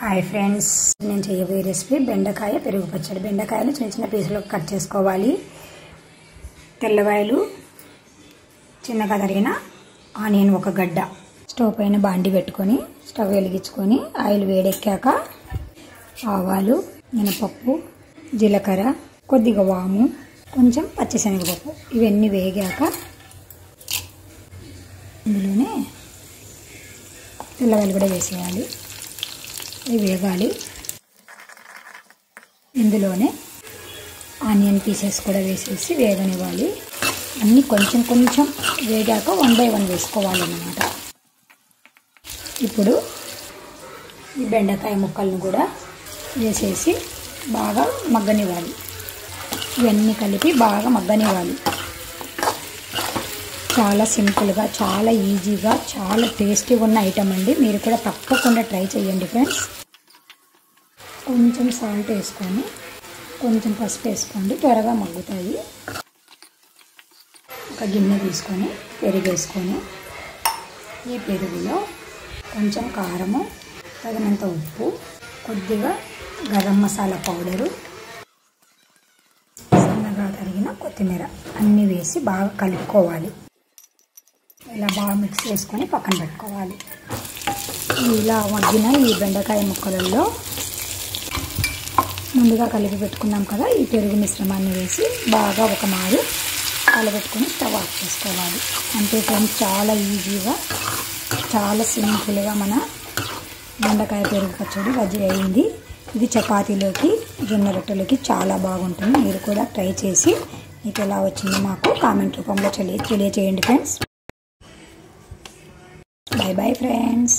Hi friends, నేను చేయబోయే recipe బెండకాయ పెరుగు పచ్చడి. బెండకాయలు చిన్న చిన్న పీసులకు కట్ చేసుకోవాలి. తెల్లవాయలు, చిన్నగా తరిగిన ఆనియన్ ఒక గడ్డ. స్టవ్ పైన బాండి పెట్టుకొని స్టవ్ వెలిగించుకొని ఆయిల్ వేడెక్కాక ఆవాలు, మినపప్పు, జీలకర్ర, కొద్దిగా వాము, కొంచెం పచ్చిశనగపప్పు ఇవన్నీ వేగాక ఇందులోనే తెల్లవాయలు కూడా వేసేయాలి. ఇవి వేగాలి. ఇందులోనే ఆనియన్ పీసెస్ కూడా వేసేసి వేగనివ్వాలి. అన్నీ కొంచెం కొంచెం వేగాక 1 by 1 వేసుకోవాలన్నమాట. ఇప్పుడు ఈ బెండకాయ ముక్కలను కూడా వేసేసి బాగా మగ్గనివ్వాలి. ఇవన్నీ కలిపి బాగా మగ్గనివ్వాలి. చాలా సింపుల్గా, చాలా ఈజీగా, చాలా టేస్టీగా ఉన్న ఐటమ్ అండి. మీరు కూడా తప్పకుండా ట్రై చేయండి ఫ్రెండ్స్. కొంచెం సాల్ట్ వేసుకొని, కొంచెం పసుపు వేసుకోండి, త్వరగా మగ్గుతాయి. ఒక గిన్నె తీసుకొని పెరుగు వేసుకొని, ఈ పెరుగులో కొంచెం కారము, తగినంత ఉప్పు, కొద్దిగా గరం మసాలా పౌడరు, సన్నగా తరిగిన కొత్తిమీర అన్నీ వేసి బాగా కలుపుకోవాలి. ఇలా బాగా మిక్స్ చేసుకొని పక్కన పెట్టుకోవాలి. ఇలా మగ్గిన ఈ బెండకాయ ముక్కలలో ముందుగా కలిపి పెట్టుకున్నాం కదా, ఈ పెరుగు మిశ్రమాన్ని వేసి బాగా ఒక మారు కలబెట్టుకొని స్టవ్ ఆఫ్ చేసుకోవాలి. అంతే ఫ్రెండ్స్, చాలా ఈజీగా, చాలా సింపుల్గా మన బెండకాయ పెరుగు పచ్చడి రెడీ అయింది. ఇది చపాతీలోకి, జొన్న రొట్టెలకి చాలా బాగుంటుంది. మీరు కూడా ట్రై చేసి మీకు ఎలా వచ్చిందో మాకు కామెంట్ రూపంలో తెలియచేయండి ఫ్రెండ్స్. Bye bye friends.